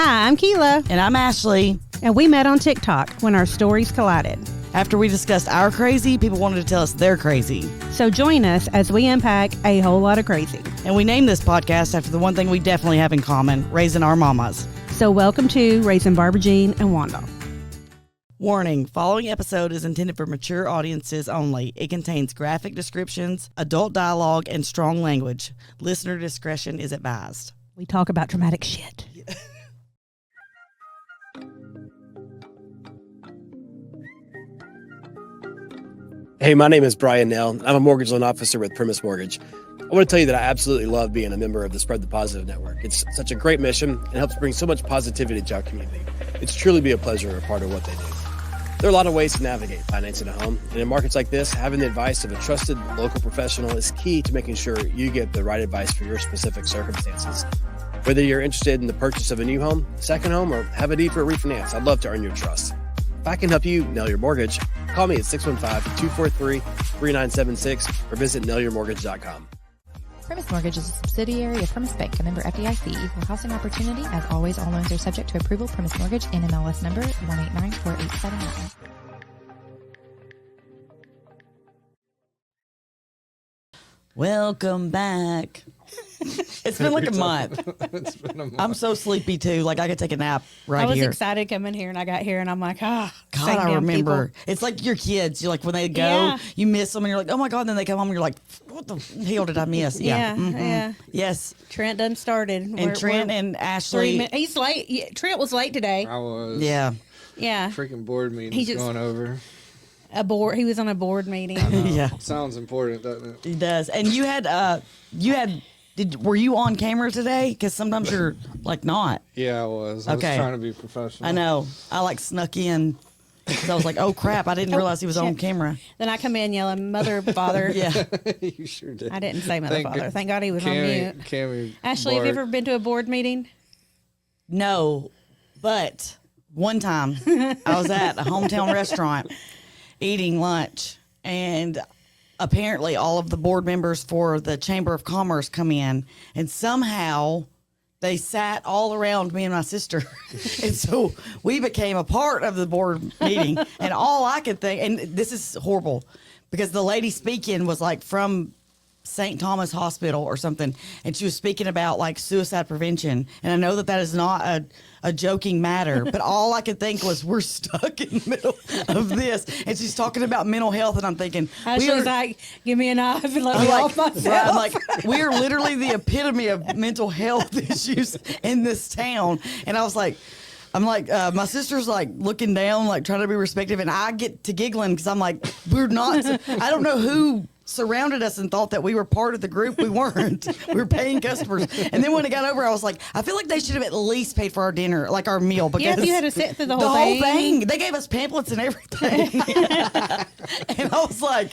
Hi, I'm Kila. And I'm Ashley. And we met on TikTok when our stories collided. After we discussed our crazy, people wanted to tell us they're crazy. So join us as we unpack a whole lot of crazy. And we named this podcast after the one thing we definitely have in common, raising our mamas. So welcome to Raising Barbara Jean and Wanda. Warning, following episode is intended for mature audiences only. It contains graphic descriptions, adult dialogue, and strong language. Listener discretion is advised. We talk about dramatic shit. Hey, my name is Brian Nell. I'm a mortgage loan officer with Primis Mortgage. I want to tell you that I absolutely love being a member of the Spread the Positive Network. It's such a great mission and helps bring so much positivity to our community. It's truly be a pleasure to be a part of what they do. There are a lot of ways to navigate financing a home, and in markets like this, having the advice of a trusted local professional is key to making sure you get the right advice for your specific circumstances. Whether you're interested in the purchase of a new home, second home, or have a need for a refinance, I'd love to earn your trust. If I can help you nail your mortgage, call me at 615-243-3976 or visit nailyourmortgage.com. Primis Mortgage is a subsidiary of Primis Bank, a member FDIC, equal housing opportunity. As always, all loans are subject to approval. Primis Mortgage, NMLS number 1894879. Welcome back. It's been like a month. It's been a month. I'm so sleepy too. Like I could take a nap right I was here. excited coming here and I got here and I'm like, God, same I damn remember. people. It's like your kids. You're like when they go, Yeah. you miss them and you're like, oh my God. And then they come home and you're like, what the hell did I miss? Yeah, yeah. Yes. Trent done started. And Trent and 3 Ashley. minutes. He's late. Yeah, Trent was late today. I was. Yeah. Yeah. Freaking board He meeting's just- going over. He was on a board meeting. Yeah. Sounds important, doesn't it? He does. And were you on camera today? Because sometimes you're like not. Yeah, I was. I Okay. was trying to be professional. I know. I like snuck in because I was like, oh crap, I didn't realize he was on shit. camera. Then I come in yelling, mother, father. Yeah. You sure did. I didn't say mother, father. Thank God he was on mute. Cammy Ashley, have you ever been to a board meeting? No, but one time I was at a hometown restaurant eating lunch, and apparently all of the board members for the Chamber of Commerce come in, and somehow they sat all around me and my sister. And so we became a part of the board meeting, and all I could think, and this is horrible, because the lady speaking was like from St. Thomas Hospital or something, and she was speaking about like suicide prevention. And I know that is not a joking matter, but all I could think was we're stuck in the middle of this, and she's talking about mental health, and I'm thinking, Ashley's like, give me a knife and let I'm me like, off myself. right, I'm like, we are literally the epitome of mental health issues in this town. And I was like, my sister's like looking down, like trying to be respectful, and I get to giggling because I'm like, we're not. I don't know who surrounded us and thought that we were part of the group. We weren't. We were paying customers. And then when it got over, I was like, I feel like they should have at least paid for our dinner, like our meal. Because Yeah, you had to sit through the the whole whole thing. thing. They gave us pamphlets and everything. And I was like,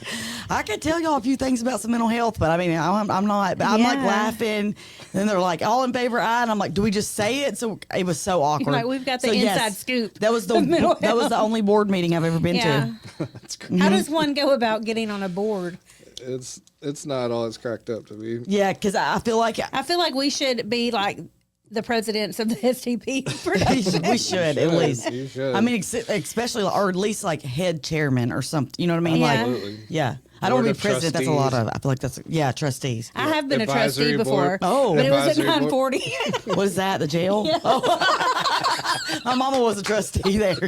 I could tell y'all a few things about some mental health, but I mean, I'm not. But I'm like Yeah. laughing. And they're like, all in favor, aye. And I'm like, do we just say it? So it was so awkward. Like, we've got the So, yes, inside scoop That was the of mental that was the only board meeting I've ever been Yeah. to. How does one go about getting on a board? It's not all it's cracked up to be. Yeah, because I feel like I feel like we should be like the presidents of the STP. we should at least. You should. I mean, especially, or at least like head chairman or something. You know what I mean? Yeah. Like, Absolutely. yeah. I don't want Board to be of president. That's a lot trustees. of. I feel like that's trustees. I have been a Advisory trustee before. board. Oh. But it was at Advisory board. 940. What is that? The jail? Yeah. Oh. My mama was a trustee there.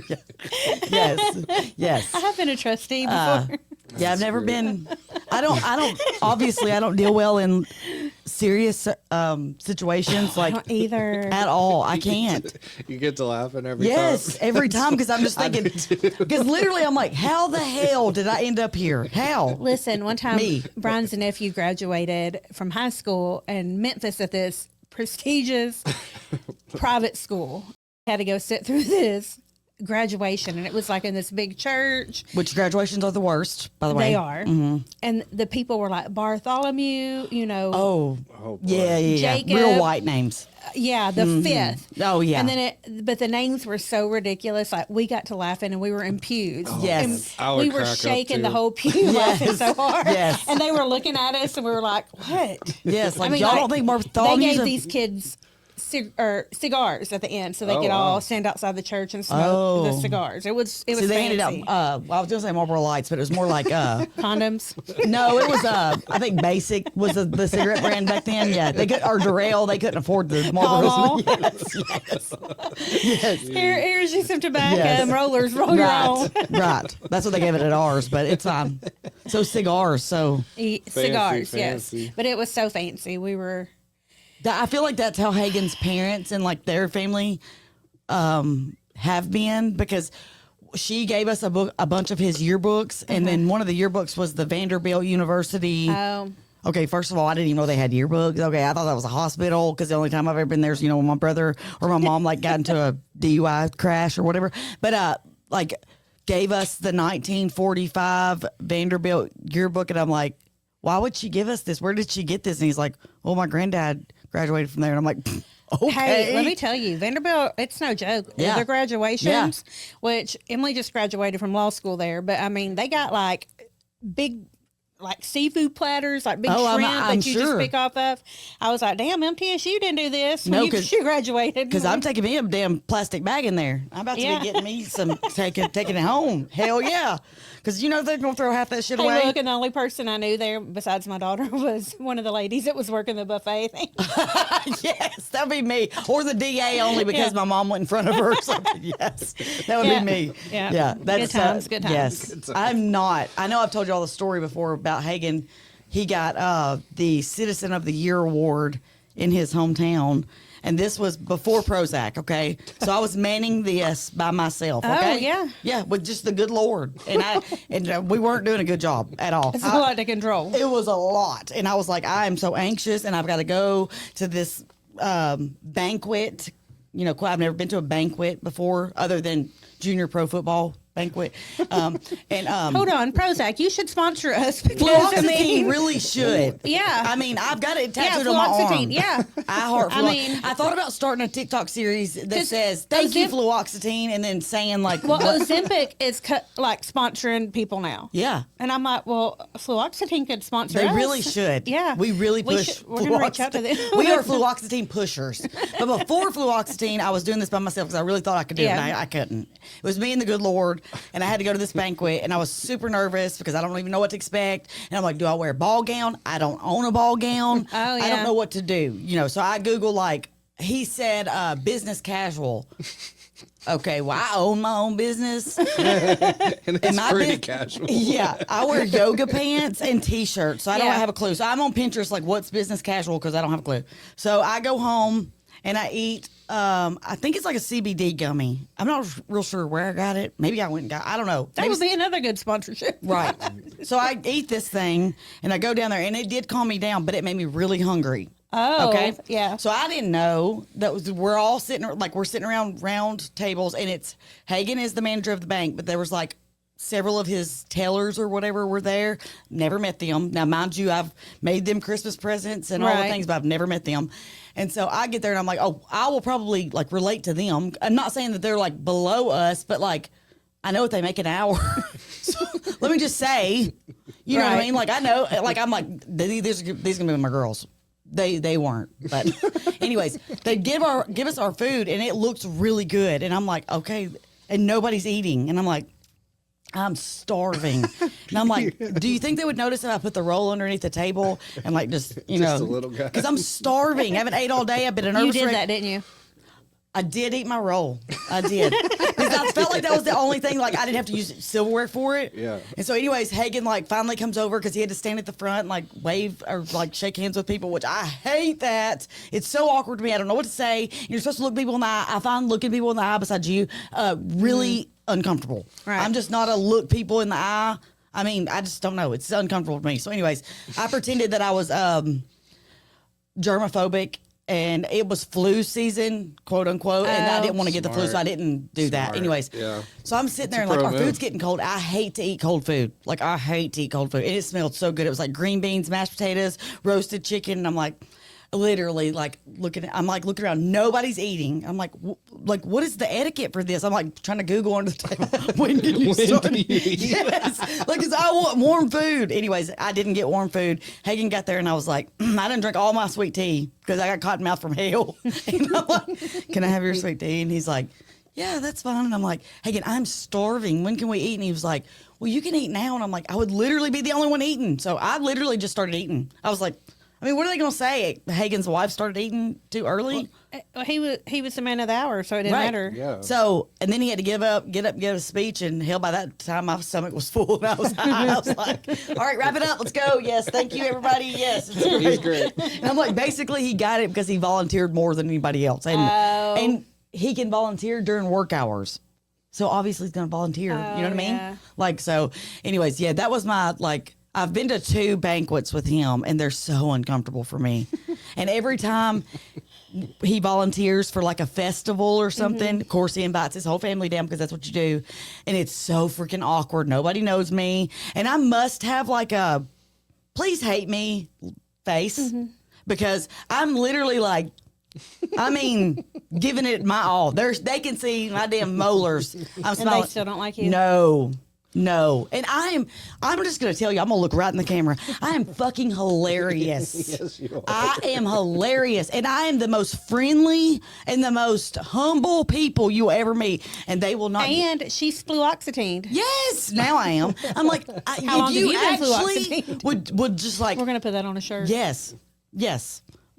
Yes. I have been a trustee before. Yeah, I've never been. I don't. Obviously, I don't deal well in serious situations like I don't either. at all. I can't. You get to laughing every Yes, time. every time, because I'm just thinking. Because literally, I'm like, how the hell did I end up here? How? Listen, one time Me. Brian's nephew graduated from high school in Memphis at this prestigious private school. Had to go sit through this graduation, and it was like in this big church. Which graduations are the worst, by the way. They are. And the people were like Bartholomew, Oh, Oh, boy. yeah. Jacob. Real white names. yeah, the fifth. Oh, yeah. And then but the names were so ridiculous. Like we got to laughing, and we were in pews. Yes. I would we were crack up, shaking too. the whole pew laughing so hard. Yes. And they were looking at us, and we were like, "What?" Yes, like I mean, y'all like, don't think they Bartholomew's gave a- these kids cigars at the end, so they Oh, could wow. all stand outside the church and smoke the Oh. cigars. It was See, they fancy. ended up. Well, I was gonna say Marlboro Lights, but it was more like Condoms. no, it was I think Basic was the cigarette brand back then. Yeah, they could or Durrell. They couldn't afford the Marlboro. Mall. Yes. Here's you some tobacco Yes. and rollers. Roll your own. Right. That's what they gave it at ours, but it's fine. So cigars. So Cigars, fancy. yes. But it was so fancy. We were. I feel like that's how Hagen's parents and like their family have been, because she gave us a bunch of his yearbooks, and then one of the yearbooks was the Vanderbilt University. Oh. Okay, first of all, I didn't even know they had yearbooks. Okay, I thought that was a hospital, because the only time I've ever been there is, when my brother or my mom like got into a DUI crash or whatever. But like gave us the 1945 Vanderbilt yearbook, and I'm like, why would she give us this? Where did she get this? And he's like, well, my granddad graduated from there. And I'm like, okay. Hey, let me tell you, Vanderbilt, it's no joke. Yeah. Their graduations, which Emily just graduated from law school there, but I mean, they got like big, like seafood platters, like big Oh, shrimp I'm that you just sure. pick off of. I was like, damn, MTSU didn't do this No, when 'cause- you graduated. Because I'm taking me a damn plastic bag in there. I'm about to Yeah. be getting me some, taking it home. Hell yeah. Because they're going to throw half that shit Hey, away. look, and the only person I knew there besides my daughter was one of the ladies that was working the buffet thing. Yes, that'd be me. Or the DA only because my mom went in front of her or something. Yes, that would Yeah. be me. Yeah. Yeah. Good times, good times. Yes. I'm not. I know I've told you all the story before about Hagen. He got the Citizen of the Year award in his hometown. And this was before Prozac, okay? So I was manning this by myself, okay? Oh, yeah. Yeah, with just the good Lord. And we weren't doing a good job at all. It's a lot to control. It was a lot. And I was like, I am so anxious, and I've got to go to this banquet. I've never been to a banquet before other than junior pro football banquet. Hold on, Prozac, you should sponsor us. Because, Fluoxetine really should. Yeah. I mean, I've got it Yeah, tattooed on my arm. fluoxetine, yeah. I heart I mean- I thought about starting a TikTok series that 'Cause says, thank you, Ozemp- fluoxetine, and then saying like, well, what- Ozempic is like sponsoring people now. yeah. And I'm like, well, fluoxetine could sponsor They us. really should. Yeah. We really push We're going to reach out to them. fluoxetine. We are fluoxetine pushers. But before fluoxetine, I was doing this by myself because I really thought I could do it, Yeah. and I couldn't. It was me and the good Lord, and I had to go to this banquet, and I was super nervous because I don't even know what to expect. And I'm like, do I wear a ball gown? I don't own a ball gown. Oh, I yeah. don't know what to do. So I Google, like, he said business casual. Okay, well, I own my own business. And it's my pretty bus- casual. Yeah, I wear yoga pants and t-shirts, so I don't Yeah. have a clue. So I'm on Pinterest, like, what's business casual, because I don't have a clue. So I go home and I eat, I think it's like a CBD gummy. I'm not real sure where I got it. Maybe I went and got, I don't know. That Maybe would be another good sponsorship. right. So I eat this thing and I go down there, and it did calm me down, but it made me really hungry. Oh, Okay. yeah. So I didn't know that we're all sitting around round tables, and it's Hagen is the manager of the bank, but there was like several of his tellers or whatever were there. Never met them. Now, mind you, I've made them Christmas presents and all the Right. things, but I've never met them. And so I get there and I'm like, oh, I will probably like relate to them. I'm not saying that they're like below us, but like I know what they make an hour. So let me just say, you know what I Right. mean? Like I know, like I'm like these are gonna be my girls. They weren't, but anyways, they give us our food, and it looks really good, and I'm like, okay, and nobody's eating, and I'm like, I'm starving, and I'm like, do you think they would notice if I put the roll underneath the table and like just a little guy. because I'm starving, I haven't ate all day, I've been a nervous You did wreck. that, didn't you? I did eat my roll. I did. Because I felt like that was the only thing, like, I didn't have to use silverware for it. Yeah. And so, anyways, Hagen, like, finally comes over because he had to stand at the front and, like, wave or, like, shake hands with people, which I hate that. It's so awkward to me. I don't know what to say. You're supposed to look people in the eye. I find looking people in the eye beside you really uncomfortable. Right. I'm just not a look people in the eye. I mean, I just don't know. It's uncomfortable for me. So, anyways, I pretended that I was germophobic, and it was flu season, quote unquote, and I didn't want to get the flu, so I didn't do that. Smart. Anyways, Yeah. so I'm sitting there and a like pro our move. food's getting cold. I hate to eat cold food. Like I hate to eat cold food. And it smelled so good. It was like green beans, mashed potatoes, roasted chicken, and I'm like, literally like looking around, nobody's eating. I'm like, what is the etiquette for this? I'm like trying to Google under the table. When can you start? do you eat? Yes, like, 'cause I want warm food. Anyways, I didn't get warm food. Hagen got there and I was like, I didn't drink all my sweet tea because I got cotton mouth from hell. And I'm like, can I have your sweet tea? And he's like, yeah, that's fine. And I'm like, Hagen, I'm starving. When can we eat? And he was like, well, you can eat now. And I'm like, I would literally be the only one eating. So I literally just started eating. I was like, I mean, what are they going to say? Hagen's wife started eating too early? Well, he was the man of the hour, so it didn't matter. Yeah. So, and then he had to get up, give a speech, and hell, by that time my stomach was full. And I was like, all right, wrap it up. Let's go. Yes, thank you, everybody. Yes, it's great. He's great. And I'm like, basically, he got it because he volunteered more than anybody else. And he can volunteer during work hours. So obviously he's going to volunteer. You know what I mean? Yeah. Like, so anyways, yeah, that was my, like, I've been to 2 banquets with him and they're so uncomfortable for me. And every time he volunteers for like a festival or something, of course he invites his whole family down because that's what you do. And it's so freaking awkward. Nobody knows me. And I must have like a please hate me face because I'm literally like, I mean, giving it my all. They can see my damn molars. I'm And smiling. they still don't like you? No. And I'm just going to tell you, I'm going to look right in the camera. I am fucking hilarious. Yes, you are. I am hilarious. And I am the most friendly and the most humble people you will ever meet. And they will not. And she's fluoxetined. Yes, now I am. I'm like, How long if you have you been actually fluoxetined? would just like, We're going to put that on a shirt. yes.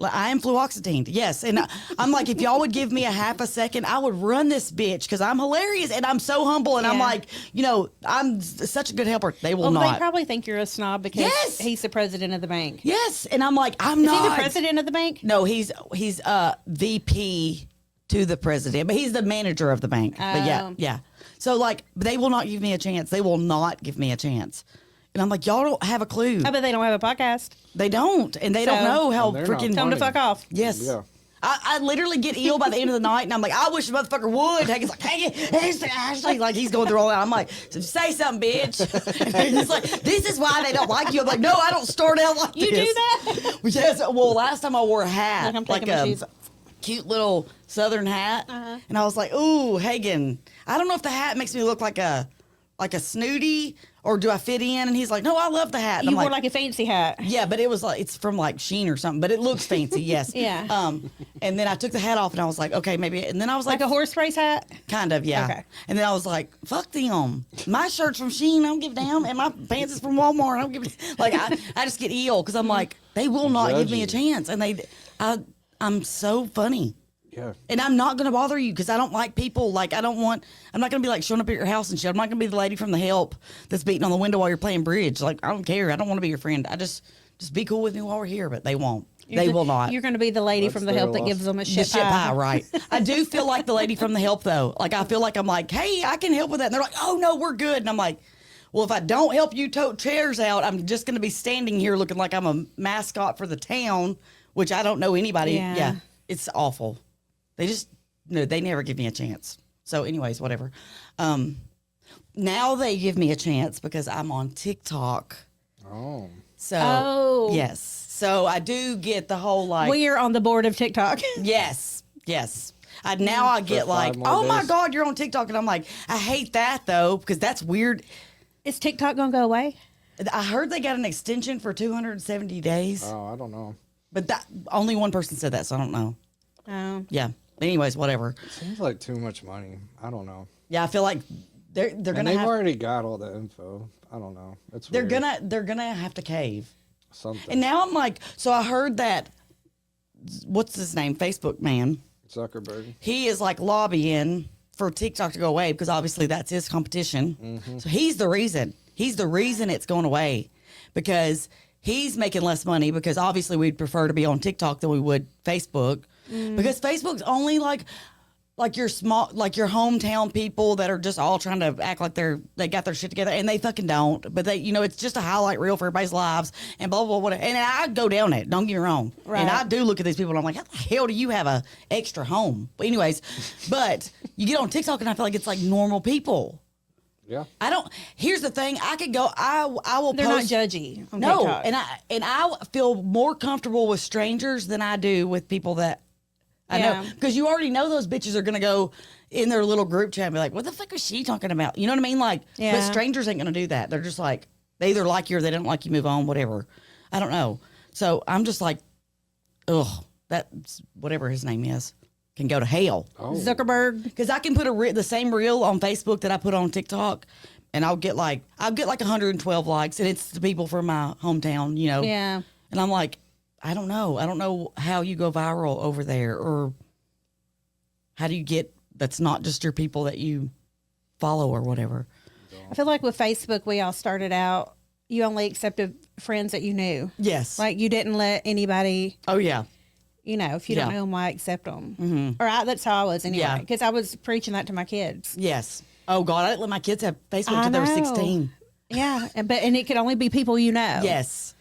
Like, I am fluoxetined. Yes. And I'm like, if y'all would give me a half a second, I would run this bitch because I'm hilarious and I'm so humble. And I'm Yeah. like, I'm such a good helper. They will Well, not. they probably think you're a snob because Yes. he's the president of the bank. Yes. And I'm like, I'm Is not. he the president of the bank? No, he's VP to the president, but he's the manager of the bank. But yeah. So like, they will not give me a chance. They will not give me a chance. And I'm like, y'all don't have a clue. I bet they don't have a podcast. They don't. And they don't So- know how And they're not freaking. Tell them to fuck off. Yes. Yeah. I literally get ill by the end of the night, and I'm like, I wish the motherfucker would. Hagen's like, hey, Ashley, like he's going through all that. I'm like, say something, bitch. And he's like, this is why they don't like you. I'm like, no, I don't start out like You this. do that? Yes. Well, last time I wore a hat, Like I'm like taking my a shoes. cute little Southern hat, and I was like, ooh, Hagen, I don't know if the hat makes me look like a snooty or do I fit in? And he's like, no, I love the hat. And You I'm wore like, like a fancy hat. yeah, but it was like it's from like Sheen or something, but it looks fancy, yes. Yeah. And then I took the hat off and I was like, okay, maybe. And then I was Like like, a horse race hat. kind of, yeah. Okay. And then I was like, fuck them. My shirt's from Sheen, I don't give a damn, and my pants is from Walmart. I don't give a like. I just get ill because I'm like, they will not give me a chance, and I'm so funny. Yeah. And I'm not going to bother you because I don't like people. Like, I'm not going to be like showing up at your house and shit. I'm not going to be the lady from the help that's beating on the window while you're playing bridge. Like, I don't care. I don't want to be your friend. I just be cool with me while we're here, but they won't. They will not. You're going to be the lady That's from the their help that loss. gives them a The shit pie. right. I do feel like the lady from the help, though. Like, I feel like I'm like, hey, I can help with that. And they're like, oh, no, we're good. And I'm like, well, if I don't help you tote chairs out, I'm just going to be standing here looking like I'm a mascot for the town, which I don't know anybody. Yeah. It's awful. They never give me a chance. So anyways, whatever. Now they give me a chance because I'm on TikTok. Oh. So, Oh. yes. So I do get the whole like, We are on the board of TikTok. yes. Now I get For like, 5 more oh my days. God, you're on TikTok. And I'm like, I hate that though, because that's weird. Is TikTok going to go away? I heard they got an extension for 270 days, Oh, I don't know. but that only one person said that. So I don't know. Oh. Yeah. Anyways, whatever. Seems like too much money. I don't know. Yeah. I feel like they're And going to they've have, already got all the info. I don't know. It's they're weird. going to have to cave. Something. And now I'm like, so I heard that, what's his name? Facebook man. Zuckerberg. He is like lobbying for TikTok to go away because obviously that's his competition. So he's the reason. He's the reason it's going away because he's making less money because obviously we'd prefer to be on TikTok than we would Facebook because Facebook's only like your small, like your hometown people that are just all trying to act like they got their shit together and they fucking don't. But they, it's just a highlight reel for everybody's lives and blah, blah, blah. And I go down it. Don't get me wrong. Right. And I do look at these people and I'm like, how the hell do you have a extra home? But anyways, but you get on TikTok and I feel like it's like normal people. Yeah. I don't. Here's the thing. I could go. I will. They're post, not judgy on No, TikTok. and I feel more comfortable with strangers than I do with people that I know, Yeah. because you already know those bitches are gonna go in their little group chat and be like, "What the fuck is she talking about?" You know what I mean? Like, but Yeah. strangers ain't gonna do that. They're just like they either like you or they don't like you. Move on, whatever. I don't know. So I'm just like, ugh, that's whatever his name is can go to hell. Oh. Zuckerberg. Because I can put the same reel on Facebook that I put on TikTok, and I'll get like 112 likes, and it's the people from my hometown, you know. Yeah. And I'm like, I don't know how you go viral over there, or how do you get that's not just your people that you follow or whatever. I feel like with Facebook, we all started out, you only accepted friends that you knew. Yes. Like you didn't let anybody, Oh yeah. you know, if you don't Yeah. know them, why accept them? Or that's how I was anyway. Yeah. Because I was preaching that to my kids. Yes. Oh God, I didn't let my kids have Facebook I until they were know. 16. Yeah. And it could only be people you know. Yes.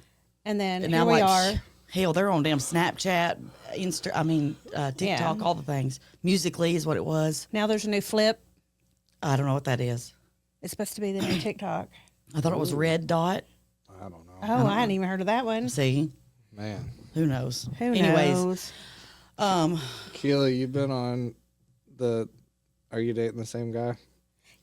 And then And here now we like, are. hell, they're on damn Snapchat, TikTok, Yeah. all the things. Musically is what it was. Now there's a new flip. I don't know what that is. It's supposed to be the new TikTok. I thought it was Red Dot. I don't know. Oh, I hadn't even heard of that one. See, Man. who knows? Who Anyways, knows? Keela, you've been on are you dating the same guy?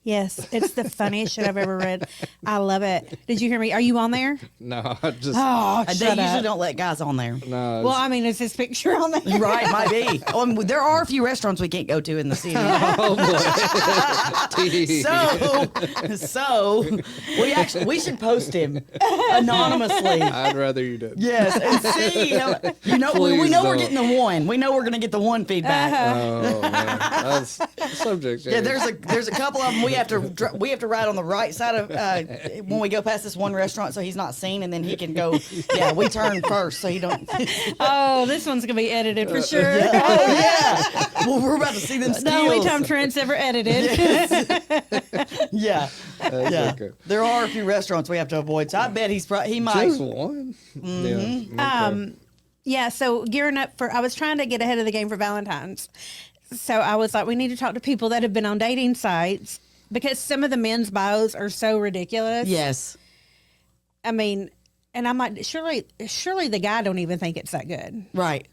Yes, it's the funniest shit I've ever read. I love it. Did you hear me? Are you on there? No, I just Oh, they shut usually up. don't let guys on there. no. Well, I mean, is his picture on there? Right, might be. There are a few restaurants we can't go to in the city. So we should post him anonymously. I'd rather you did. Yes, and see. We know Please we're don't. getting the one. We know we're going to get the one feedback. Oh man, that's subject. Yeah, change. there's a couple of them we have to ride on the right side of when we go past this one restaurant, so he's not seen, and then he can go. Yeah, we turn first, so he don't. Oh, this one's gonna be edited for sure. Oh yeah. Well, we're about to see them skills. The only time Trent's ever edited. Yeah, That's yeah. okay. There are a few restaurants we have to avoid, so I bet he might. Just one. Mm-hmm. Yeah. Okay. Yeah, so gearing up I was trying to get ahead of the game for Valentine's. So I was like, we need to talk to people that have been on dating sites because some of the men's bios are so ridiculous. Yes. I mean, and I'm like, surely the guy don't even think it's that good. Right.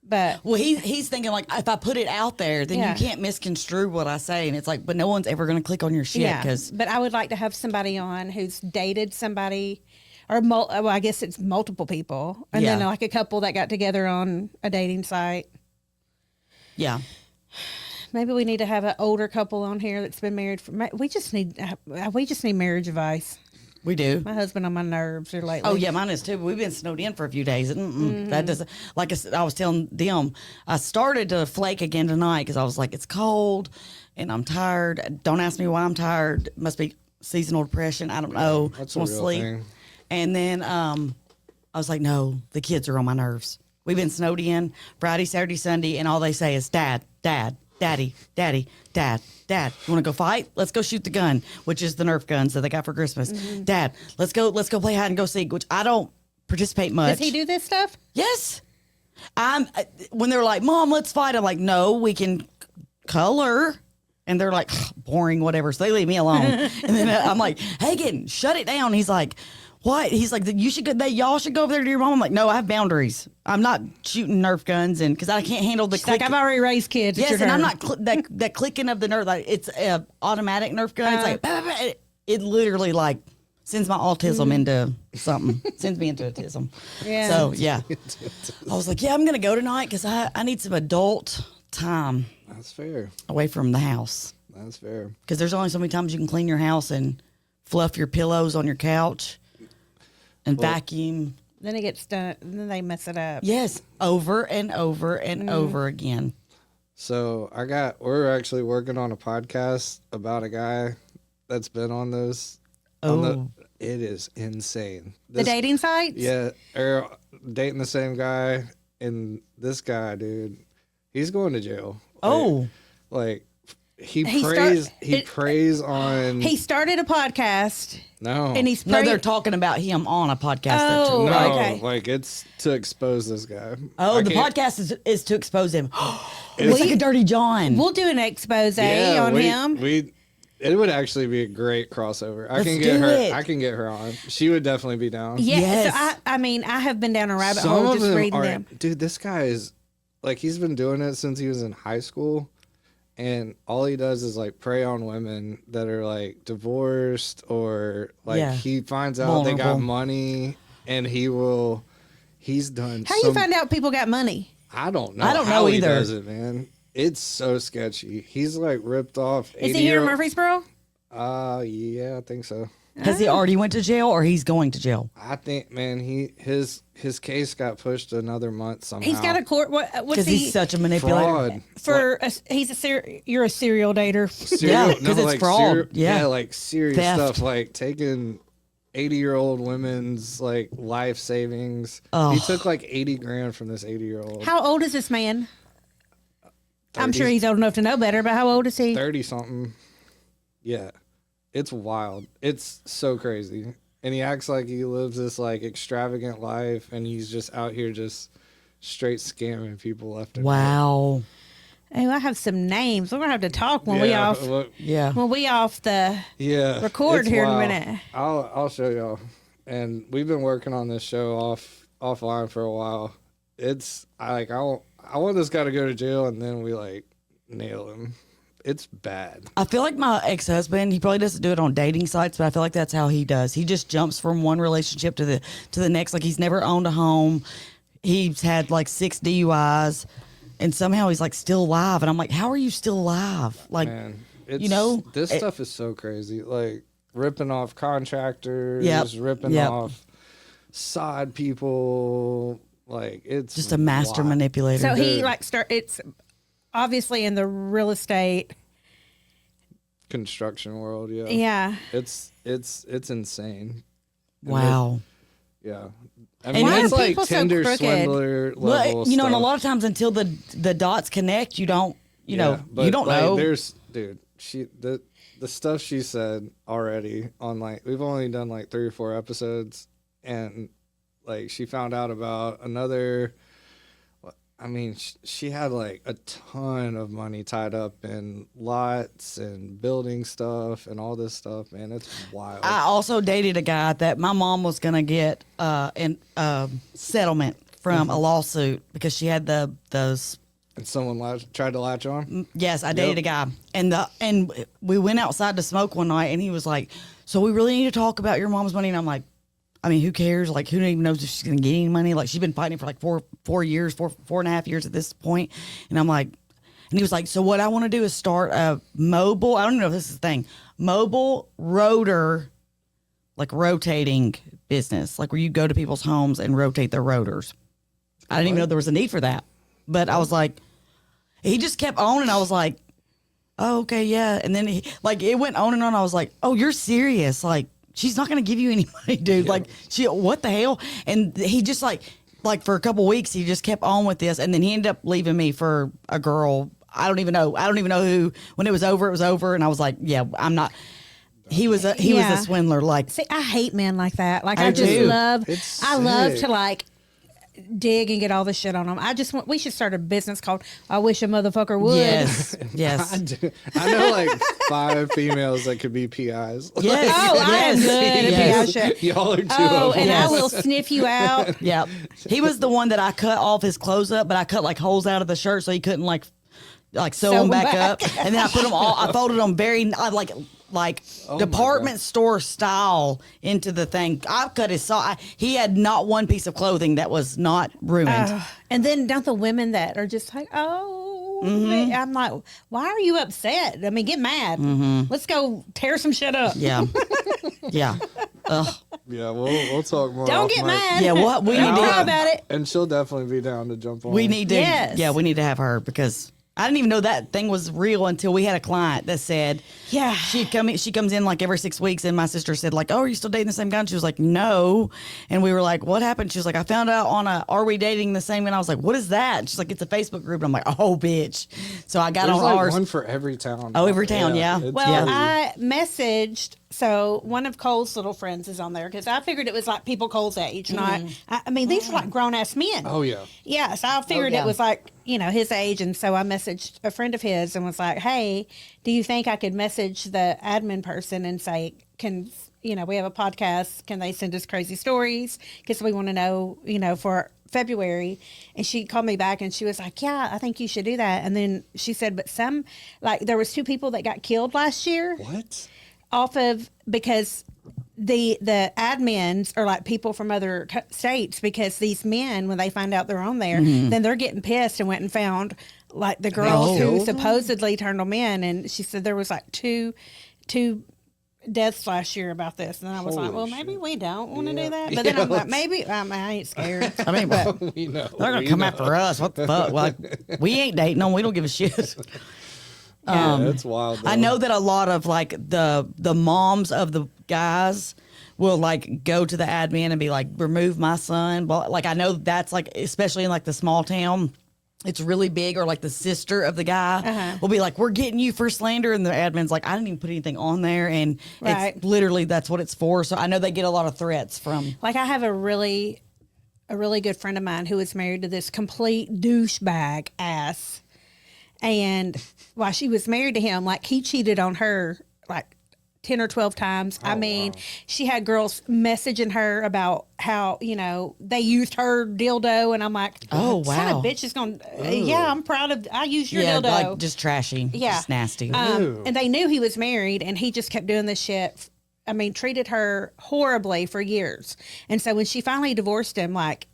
But Well, he's thinking like, if I put it out there, then Yeah. you can't misconstrue what I say, and it's like, but no one's ever going to click on your shit yeah, because but I would like to have somebody on who's dated somebody, or well, I guess it's multiple people, and then Yeah. like a couple that got together on a dating site. yeah. Maybe we need to have an older couple on here that's been married for. We just need marriage advice. We do. My husband on my nerves are lately. Oh yeah, mine is too. But we've been snowed in for a few days. That doesn't. Like I said, I was telling them, I started to flake again tonight because I was like, it's cold, and I'm tired. Don't ask me why I'm tired. Must be seasonal depression. I don't know. That's Just a wanna real sleep. thing. And then I was like, no, the kids are on my nerves. We've been snowed in Friday, Saturday, Sunday, and all they say is Dad, Dad, Daddy, Daddy, Dad, Dad. You want to go fight? Let's go shoot the gun, which is the Nerf guns that they got for Christmas. Dad, let's go play hide and go seek, which I don't participate much. Does he do this stuff? Yes. When they're like, Mom, let's fight. I'm like, no, we can color. And they're like, boring, whatever. So they leave me alone. And then I'm like, Hagen, shut it down. He's like, what? He's like, y'all should go over there to your mom. I'm like, no, I have boundaries. I'm not shooting Nerf guns, and because I can't handle the She's like, click. I've already raised kids. It's Yes, your and I'm turn. not that clicking of the Nerf. Like, it's a automatic Nerf gun. It's like it literally like sends my autism into something. Sends me into autism. Yeah. So yeah, I was like, yeah, I'm gonna go tonight because I need some adult time That's fair. away from the house. That's fair. Because there's only so many times you can clean your house and fluff your pillows on your couch and vacuum. Then it gets done. Then they mess it up. Yes, over and over and over again. So we're actually working on a podcast about a guy that's been on those. It is insane. The dating sites? Yeah, or dating the same guy, and this guy, dude, he's going to jail. Oh. Like he He preys on. He started a podcast, no, and he's No, they're talking about him on a podcast. Oh, no, okay. like it's to expose this guy. Oh, I the can't- podcast is to expose him. It's like a dirty John. We'll do an expose Yeah, on him. We It would actually be a great crossover. I Let's can get do her. it. I can get her on. She would definitely be down. Yeah. Yes. So I mean, I have been down a rabbit Some hole of just them reading are, them. dude. This guy is like he's been doing it since he was in high school, and all he does is like prey on women that are like divorced or like Yeah. he finds out they got Vulnerable. money, and he's done. How do you find out people got money? I don't know. I don't how know he either. does it, man. It's so sketchy. He's like ripped off. Is he here in Murfreesboro? Yeah, I think so. Has he already went to jail or he's going to jail? I think, man, his case got pushed another month somehow. He's got a court. What's Because he's such a manipulator. fraud. You're a serial dater. Yeah, 'cause it's fraud. Yeah. like serious Theft. stuff, like taking 80-year-old women's like life savings. Oh. He took like 80 grand from this 80-year-old. How old is this man? I'm 30s. sure he's old enough to know better, but how old is he? 30 something. Yeah. It's wild. It's so crazy. And he acts like he lives this like extravagant life and he's just out here just straight scamming people left and right. Wow. Oh, I have some names. We're gonna have to talk when we off look, Yeah. the yeah. record it's here in a wild. minute. I'll show y'all. And we've been working on this show offline for a while. I want this guy to go to jail and then we like nail him. It's bad. I feel like my ex-husband, he probably doesn't do it on dating sites, but I feel like that's how he does. He just jumps from one relationship to the next. Like he's never owned a home. He's had like 6 DUIs and somehow he's like still alive. And I'm like, how are you still alive? Like, Man, it's, you know, this stuff is so crazy. Like ripping off contractors, Yep. ripping Yep. off side people. Like it's just a master wild. manipulator. So he Dude. like it's obviously in the real estate. Construction world. Yeah. Yeah. It's insane. And Wow. yeah. I And mean, why it's are like people so Tinder crooked? swindler level Well, you know, and a stuff. lot of times until the dots connect, you don't, you Yeah, know, but, you don't like, know. There's, dude, the stuff she said already on like we've only done like 3 or 4 episodes, and like she found out about another. I mean, she had like a ton of money tied up in lots and building stuff and all this stuff. Man, it's wild. I also dated a guy that my mom was gonna get an settlement from a lawsuit because she had those. and someone tried to latch on. Yes, I dated Yep. a guy, and we went outside to smoke one night, and he was like, "So we really need to talk about your mom's money." And I'm like, "I mean, who cares? Like, who even knows if she's gonna get any money? Like, she's been fighting for like four years, four and a half years at this point." And I'm like, and he was like, "So what I want to do is start a mobile. I don't even know if this is a thing. Mobile rotor, like rotating business, like where you go to people's homes and rotate their rotors." I didn't even know there was a need for that, but I was like. He just kept on, and I was like, "Oh, okay, yeah." And then it went on and on. I was like, "Oh, you're serious? Like, she's not gonna give you any money, dude. Yeah. Like, what the hell?" And he just like for a couple weeks, he just kept on with this, and then he ended up leaving me for a girl. I don't even know who. When it was over, and I was like, "Yeah, I'm not." He was a swindler. Like, See, I hate men like that. Like I I just do. love. It's I love sick. to like dig and get all the shit on them. We should start a business called I Wish a Motherfucker Would. yes, yes, I know like 5 females that could be PIs. yes. Oh, I am yes, good at yes. PI shit. Y'all are 2 Oh, of them. and Yes. I will sniff you out. Yep. He was the one that I cut off his clothes up, but I cut like holes out of the shirt so he couldn't like sew them back up. And then I put them all. I folded them very like Oh department store style into the thing. I cut his he had not one piece of clothing that was not ruined. And then don't the women that are just like, oh, I'm like, why are you upset? I mean, get mad. Let's go tear some shit up. Yeah. Yeah. Ugh. Yeah, we'll talk more. Don't off get mic. mad. Yeah. What we Don't need cry to about it. And she'll definitely be down to jump on. we need to Yes. yeah we need to have her because. I didn't even know that thing was real until we had a client that said, Yeah. she comes in like every 6 weeks, and my sister said like, "Oh, are you still dating the same guy?" And she was like, "No," and we were like, "What happened?" She was like, "I found out on Are We Dating the Same?" And I was like, "What is that?" And she's like, "It's a Facebook group." And I'm like, "Oh, bitch!" So I got There's on like ours. one for every town. Oh, every town, yeah. it's Well, crazy. I messaged So one of Cole's little friends is on there because I figured it was like people Cole's age. Not, I mean, these are like grown ass men. Oh yeah. Yeah, so I figured yeah. it was like, his age. And so I messaged a friend of his and was like, hey, do you think I could message the admin person and say, we have a podcast. Can they send us crazy stories? Because we want to know, for February. And she called me back and she was like, yeah, I think you should do that. And then she said, but there was 2 people that got killed last year. What? Because the admins are like people from other states, because these men, when they find out they're on there, then they're getting pissed and went and found like the girls who supposedly turned them in. And she said there was like two deaths last year about this. And I was like, well, maybe we don't want to do that. But then I'm like, maybe I ain't scared. I mean, but We know. they're gonna come after us. What the fuck? Like, we ain't dating them. We don't give a shit. Yeah, that's wild. Though. I know that a lot of like the moms of the guys will like go to the admin and be like, remove my son. But like, I know that's like, especially in like the small town, it's really big. Or like the sister of the guy will be like, we're getting you for slander. And the admin's like, I didn't even put anything on there. And it's literally, that's what it's for. So I know they get a lot of threats from. Like I have a really good friend of mine who was married to this complete douchebag ass. And while she was married to him, like he cheated on her like 10 or 12 times. I mean, she had girls messaging her about how, they used her dildo. And I'm like, oh, wow. Son of a bitch is going to, I'm proud of, I used your dildo. Like just trashy. Yeah. Just nasty. And they knew he was married and he just kept doing this shit. I mean, treated her horribly for years. And so when she finally divorced him, like,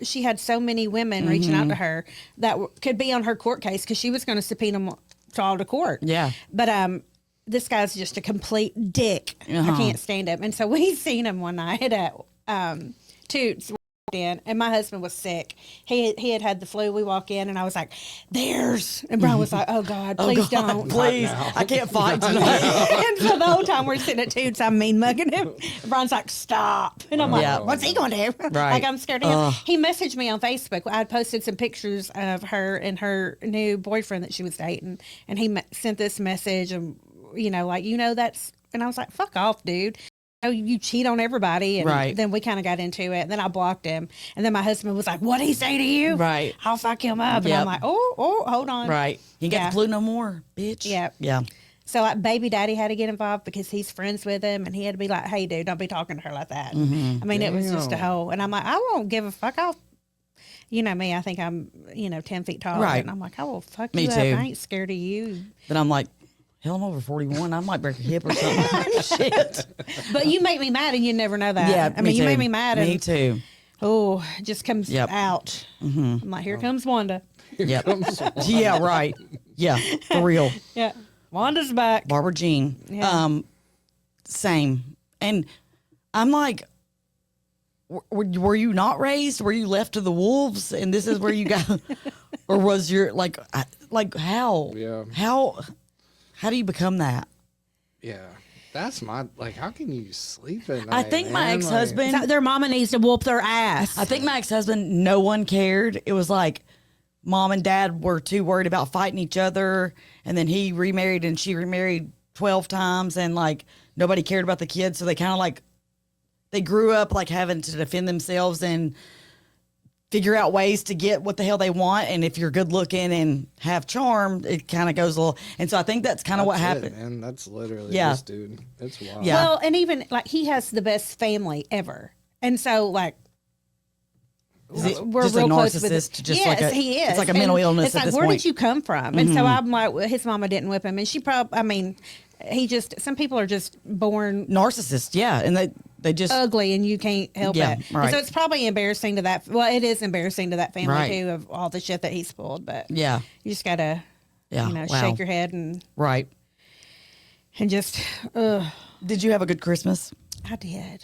she had so many women reaching out to her that could be on her court case because she was going to subpoena them all to court. Yeah. But this guy's just a complete dick. I can't stand him. And so we seen him one night at Toots. In, and my husband was sick. He had the flu. We walk in and I was like, "There's," and Brian was like, "Oh God, please don't, please, I can't fight tonight." And so the whole time we're sitting at Toots, I'm mean mugging him. And Brian's like, "Stop," and I'm like, "What's he going to do?" Right. Like I'm scared of him. He messaged me on Facebook. I had posted some pictures of her and her new boyfriend that she was dating, and he sent this message, and that's, and I was like, "Fuck off, dude." You cheat on everybody. And then we kind of got into it. And then I blocked him. And then my husband was like, what'd he say to you? Right. I'll fuck him up. And I'm like, oh, hold on. Right. You got the flu no more, bitch. Yeah. Yeah. So like baby daddy had to get involved because he's friends with him. And he had to be like, hey, dude, don't be talking to her like that. I mean, it was just a whole. And I'm like, I won't give a fuck. You know me, I think I'm, 10 feet tall. Right. And I'm like, I will fuck Me you too. up. I ain't scared of you. But I'm like, hell, I'm over 41. I might break a hip or something. Shit. But you make me mad and you never know that. Yeah, I mean, you make me mad. Me too. Oh, it just comes out. I'm like, here comes Wanda. Yep. Yeah, right. Yeah, for real. Yeah. Wanda's back. Barbara Jean. Yeah. Same. And I'm like, were you not raised? Were you left to the wolves? And this is where you got, or was your like how? Yeah. How do you become that? Yeah. That's how can you sleep at night? I think my ex-husband, So their mama needs to whoop their ass. I think my ex-husband, no one cared. It was like mom and dad were too worried about fighting each other. And then he remarried and she remarried 12 times. And like nobody cared about the kids. So they kind of like, they grew up like having to defend themselves and figure out ways to get what the hell they want. And if you're good looking and have charm, it kind of goes a little. And so I think that's kind of what happened. And that's literally Yeah. this dude. It's wild. Yeah. Well, and even like he has the best family ever. And so like, Is it we're just a real close with narcissist? it. Just Yes, like he is. It's like a mental And illness it's at like, this where point. did you come from? And so I'm like, well, his mama didn't whip him. And she probably, I mean, some people are just born Narcissist, yeah. And they just, ugly and you can't help Yeah, it. right. And so it's probably embarrassing to that. Well, it is embarrassing to that family Right. too, of all the shit that he's pulled. But yeah, you just gotta, wow. shake your head and Right. just, Did you have a good Christmas? I did.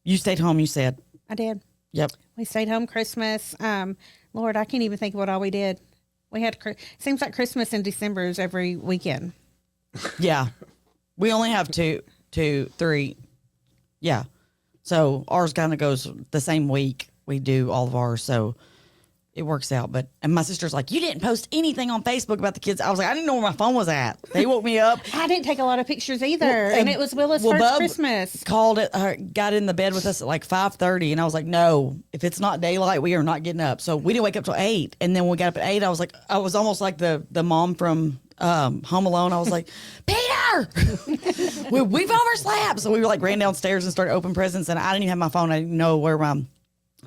You stayed home, you said. I did. Yep. We stayed home Christmas. Lord, I can't even think of what all we did. We had, seems like Christmas in December is every weekend. Yeah. We only have two, 3. Yeah. So ours kind of goes the same week we do all of ours. So it works out. But and my sister's like, you didn't post anything on Facebook about the kids. I was like, I didn't know where my phone was at. They woke me up. I didn't take a lot of pictures either, and it was Willa's Well, first Bub Christmas. Called it, got in the bed with us at like 5:30, and I was like, no, if it's not daylight, we are not getting up. So we didn't wake up till 8, and then when we got up at 8, I was almost like the mom from Home Alone. I was like, Peter, we've overslept. So we were like ran downstairs and started opening presents, and I didn't even have my phone. I didn't know where my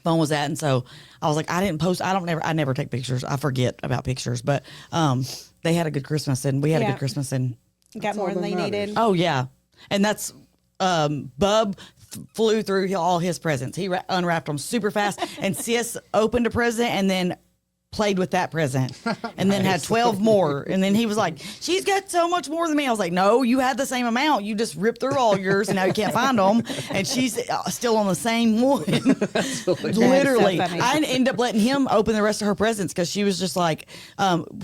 phone was at, and so I was like, I didn't post. I never take pictures. I forget about pictures, but they had a good Christmas, and we had a good Christmas, and Got more than they needed. oh yeah, and that's Bub flew through all his presents. He unwrapped them super fast, and Sis opened a present and then played with that present, and then had 12 more, and then he was like, she's got so much more than me. I was like, no, you had the same amount. You just ripped through all yours, and now you can't find them, and she's still on the same one. Literally. So funny. I ended up letting him open the rest of her presents because she was just like,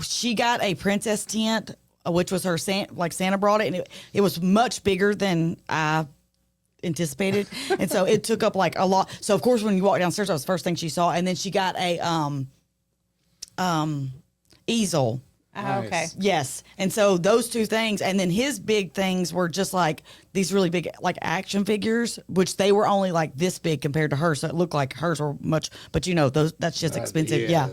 she got a princess tent, which was her Santa brought it, and it was much bigger than I anticipated, and so it took up like a lot. So of course when you walk downstairs, that was the first thing she saw, and then she got a easel. Oh, okay. Yes. And so those two things, and then his big things were just like these really big like action figures, which they were only like this big compared to hers, so it looked like hers were much, but you know, that's just expensive. Yeah.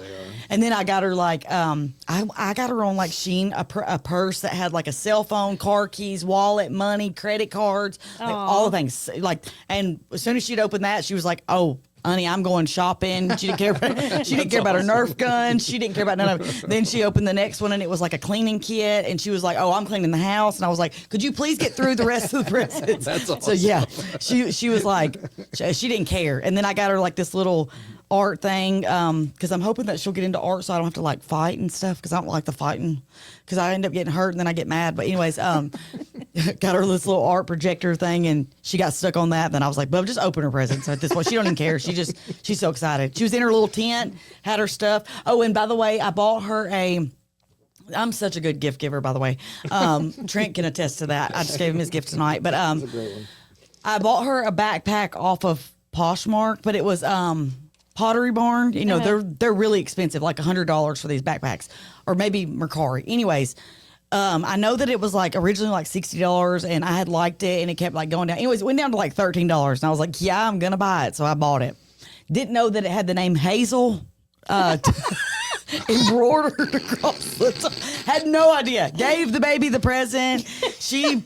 And then I got her like I got her on like Shein a purse that had like a cell phone, car keys, wallet, money, credit cards, like all the things. Like, and as soon as she'd open that, she was like, oh, honey, I'm going shopping. She didn't care about, she didn't care about her Nerf gun. She didn't care about none of it. Then she opened the next one, and it was like a cleaning kit, and she was like, oh, I'm cleaning the house. And I was like, could you please get through the rest of the presents? That's awesome. So yeah, she was like, she didn't care. And then I got her like this little art thing because I'm hoping that she'll get into art so I don't have to like fight and stuff, because I don't like the fighting, because I end up getting hurt and then I get mad. But anyways, got her this little art projector thing, and she got stuck on that. Then I was like, Bub, just open her presents at this point. She don't even care. She's so excited. She was in her little tent, had her stuff. Oh, and by the way, I bought her I'm such a good gift giver, by the way. Trent can attest to that. I just gave him his gift tonight. But That's a great one. I bought her a backpack off of Poshmark, but it was Pottery Barn. You know, they're really expensive, like $100 for these backpacks, or maybe Mercari. Anyways, I know that it was like originally like $60, and I had liked it, and it kept like going down. Anyways, it went down to like $13, and I was like, yeah, I'm gonna buy it, so I bought it. Didn't know that it had the name Hazel embroidered across the top. Had no idea. Gave the baby the present. She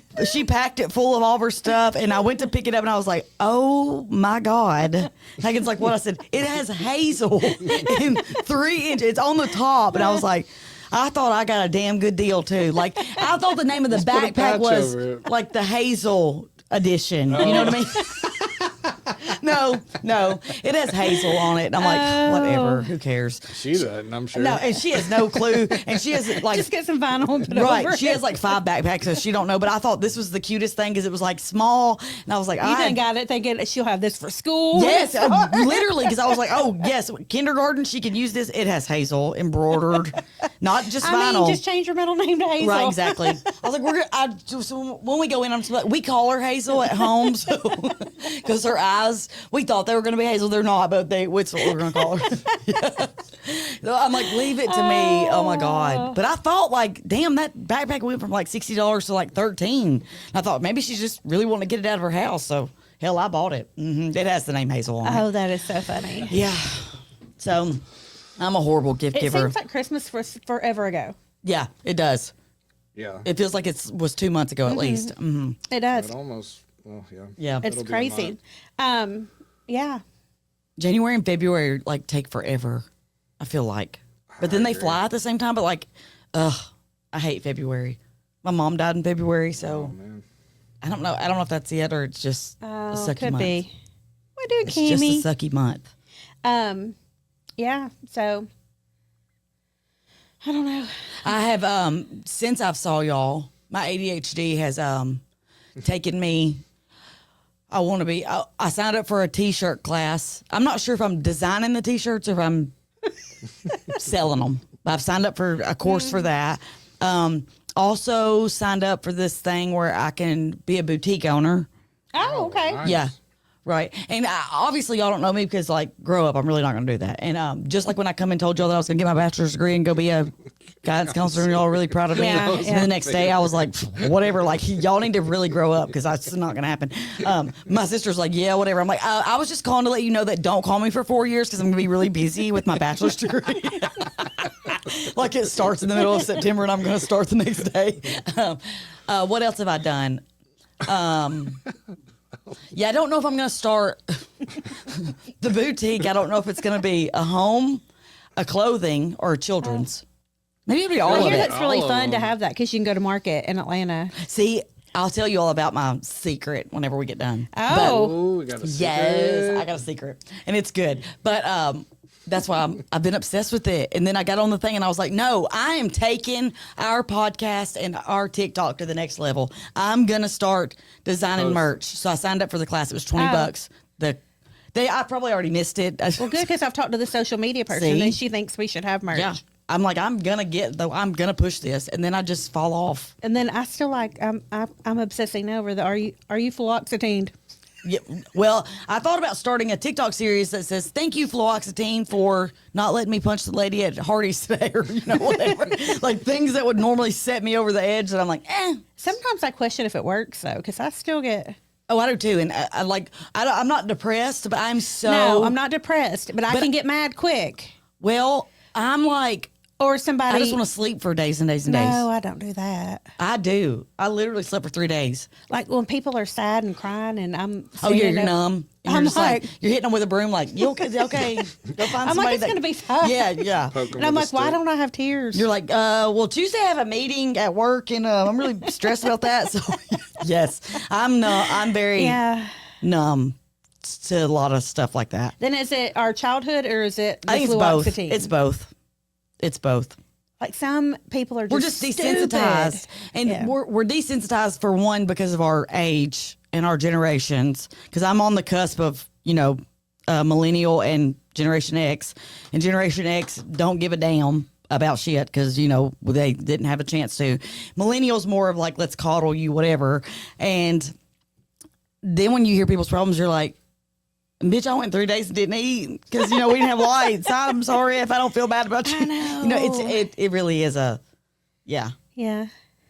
packed it full of all of her stuff, and I went to pick it up, and I was like, oh my God. Megan's like, what? I said, it has Hazel in 3 inches. It's on the top. And I was like, I thought I got a damn good deal too. Like, I thought the name of the put a backpack patch was over it. like the Hazel edition. You know what I mean? No, it has Hazel on it. And I'm like, whatever, who cares? She doesn't, I'm sure. No, and she has no clue, and she has like Just get some vinyl and put right. over She it. has like 5 backpacks, so she don't know. But I thought this was the cutest thing because it was like small, and I was like, You done got it thinking she'll have this for school. yes, literally, because I was like, oh yes, kindergarten she can use this. It has Hazel embroidered, not just I vinyl. mean, just change your middle name to Hazel. Right, exactly. I was like, so when we go in, we call her Hazel at home, so because her eyes, we thought they were going to be Hazel, they're not, but it's what we're going to call her. Yeah. So I'm like, leave it to me. Oh my God! But I thought, like, damn, that backpack went from like $60 to like $13. And I thought maybe she's just really wanting to get it out of her house, so hell, I bought it. It has the name Hazel on it. Oh, that is so funny. Yeah. So I'm a horrible gift It giver. seems like Christmas was forever ago. Yeah, it does. Yeah. It feels like it was 2 months ago at least. It does. It almost, well, yeah. Yeah. It's It'll be a crazy. Yeah. January and February like take forever, I feel like. But then they fly at the same time. But like, I hate February. My mom died in February, so Oh, man. I don't know. I don't know if that's it or it's just a sucky Could month. be. We're doing It's just Kimmy. a sucky month. Yeah. So I don't know. I have since I've saw y'all, my ADHD has taken me. I want to be. I signed up for a T-shirt class. I'm not sure if I'm designing the T-shirts or if I'm selling them. I've signed up for a course for that. Also signed up for this thing where I can be a boutique owner. Oh, okay. Nice. Yeah, Right. And obviously y'all don't know me because like grow up, I'm really not going to do that. And just like when I come and told y'all that I was going to get my bachelor's degree and go be a guidance counselor and y'all are really proud of me. Yeah, And yeah. then the next day I was like, whatever, like y'all need to really grow up because that's not going to happen. My sister's like, yeah, whatever. I'm like, I was just calling to let you know that don't call me for 4 years because I'm going to be really busy with my bachelor's degree. Like it starts in the middle of September and I'm going to start the next day. What else have I done? Yeah, I don't know if I'm going to start the boutique. I don't know if it's going to be a home, a clothing, or a children's. Maybe it'll be all I of hear it. that's really All of fun to them. have that because you can go to market in Atlanta. See, I'll tell you all about my secret whenever we get done. Oh, Oh, we got a Yes, secret. I got a secret, and it's good. But that's why I've been obsessed with it. And then I got on the thing, and I was like, "No, I am taking our podcast and our TikTok to the next level. I'm gonna start designing merch." So I signed up for the class. It was $20. I probably already missed it. well, good because I've talked to the social media person See? and she thinks we should have merch. Yeah, I'm like, I'm gonna push this, and then I just fall off. And then I still like I'm obsessing over the are you fluoxetined? Yeah, well, I thought about starting a TikTok series that says, "Thank you, fluoxetine, for not letting me punch the lady at Hardee's today," or whatever. Like things that would normally set me over the edge. That I'm like, Sometimes I question if it works though because I still get. Oh, I do too. And I'm not depressed, but I'm so. No, I'm not depressed, but I can get mad quick. Well, I'm like, Or somebody. I just want to sleep for days and days and days. No, I don't do that. I do. I literally slept for 3 days. Like when people are sad and crying, and I'm. Oh, yeah, sitting you're up- numb. And I'm you're just like, like- you're hitting them with a broom, like, you okay? Okay. Go find I'm somebody. like, it's gonna be fine. Yeah, yeah. Poke 'em And I'm with a like, why stick. don't I have tears? You're like, well, Tuesday I have a meeting at work, and I'm really stressed about that. So, yes, I'm very Yeah. numb to a lot of stuff like that. Then is it our childhood or is it the I think it's both. fluoxetine? It's both. It's both. Like some people are just We're just stupid. desensitized, and Yeah. we're desensitized for one because of our age and our generations. Because I'm on the cusp of millennial and Generation X, and Generation X don't give a damn about shit because they didn't have a chance to. Millennials more of like, let's coddle you, whatever. And then when you hear people's problems, you're like, bitch, I went 3 days and didn't eat because we didn't have lights. I'm sorry if I don't feel bad about you. I know. It really is yeah. Yeah.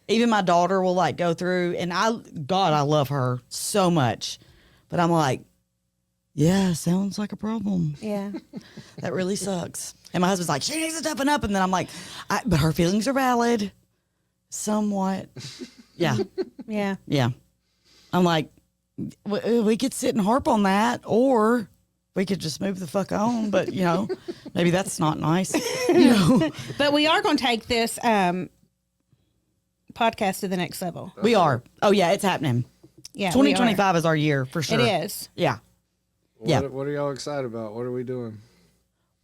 Even my daughter will like go through, and I love her so much, but I'm like, yeah, sounds like a problem. Yeah. That really sucks. And my husband's like, she needs to toughen up, and then I'm like, but her feelings are valid, somewhat. Yeah, Yeah. yeah. I'm like, we could sit and harp on that, or we could just move the fuck on. But maybe that's not nice. But we are going to take this podcast to the next level. We are. Oh yeah, it's happening. Yeah. 2025 is our year for sure. It is. Yeah. What are y'all excited about? What are we doing?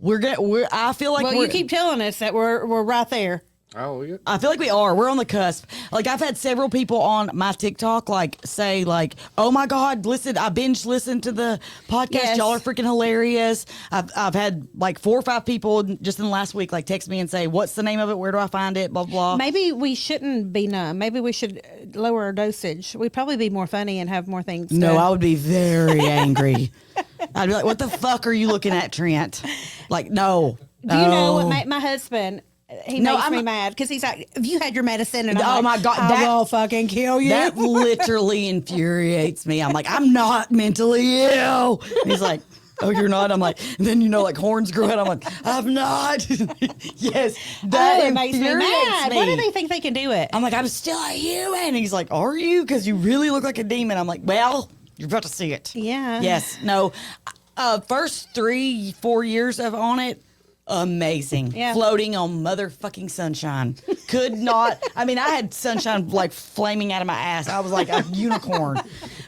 I feel like Well, you keep telling us that we're right there. Oh, we I feel like we are. We're on the cusp. Like I've had several people on my TikTok say "Oh my God, listen! I binge listened to the podcast. Yes. Y'all are freaking hilarious." I've had like 4 or 5 people just in the last week like text me and say, "What's the name of it? Where do I find it?" Blah blah. Maybe we shouldn't be numb. Maybe we should lower our dosage. We'd probably be more funny and have more things. No, to- I would be very angry. I'd be like, "What the fuck are you looking at, Trent?" Like, no. Do you know what my husband? He No, makes I'm- me mad because he's like, "Have you had your medicine?" And I'm Oh like, my God, I that- will fucking kill you. That literally infuriates me. I'm like, I'm not mentally ill. And he's like, oh, you're not? I'm like, and then like horns grow out. I'm like, I'm not. Yes, that it makes me infuriates mad. me. Why do they think they can do it? I'm like, I'm still a human. And he's like, are you? Because you really look like a demon. I'm like, well, you're about to see it. Yeah. Yes. No. First 3-4 years of on it. Amazing. Yeah. Floating on motherfucking sunshine. Could not. I mean, I had sunshine like flaming out of my ass. I was like a unicorn.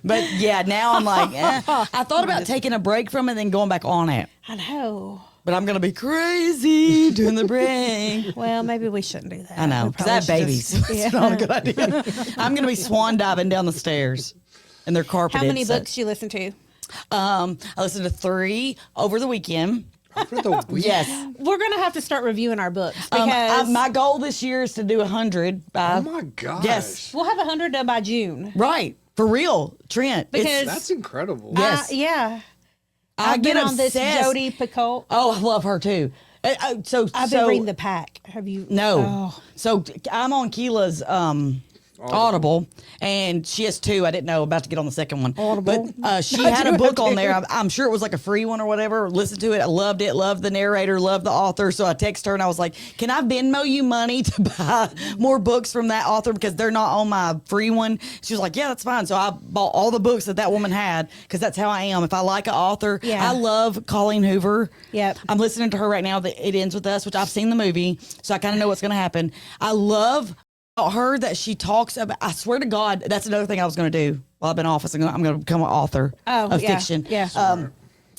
But yeah, now I'm like, I thought about taking a break from it and then going back on it. I know. But I'm going to be crazy doing the break. Well, maybe we shouldn't do that. I know, We because I have probably should babies. just- It's not a good idea. I'm going to be swan diving down the stairs. And they're carpeted. How many so- books do you listen to? I listened to 3 over the weekend. for the week. Yes. We're going to have to start reviewing our books because My goal this year is to do 100 by. Oh my gosh. Yes. we'll have 100 done by June. Right. For real, Trent. Because That's incredible. Yes. yeah. I I've get been on this obsessed. Jodi Picoult. Oh, I love her too. I've been reading The Pack. Have you? No. Oh. So I'm on Kila's Audible, and she has 2. I didn't know, about to get on the second one. Audible. But she had a book on there. I'm sure it was like a free one or whatever. Listened to it. I loved it. Loved the narrator. Loved the author. So I texted her and I was like, "Can I Venmo you money to buy more books from that author because they're not on my free one?" She was like, "Yeah, that's fine." So I bought all the books that woman had because that's how I am. If I like an author, Yeah. I love Colleen Hoover. Yep. I'm listening to her right now. That It Ends With Us, which I've seen the movie, so I kind of know what's going to happen. I love her that she talks about. I swear to God, that's another thing I was going to do while I've been in office. I'm going to become an author of yeah, fiction. yeah.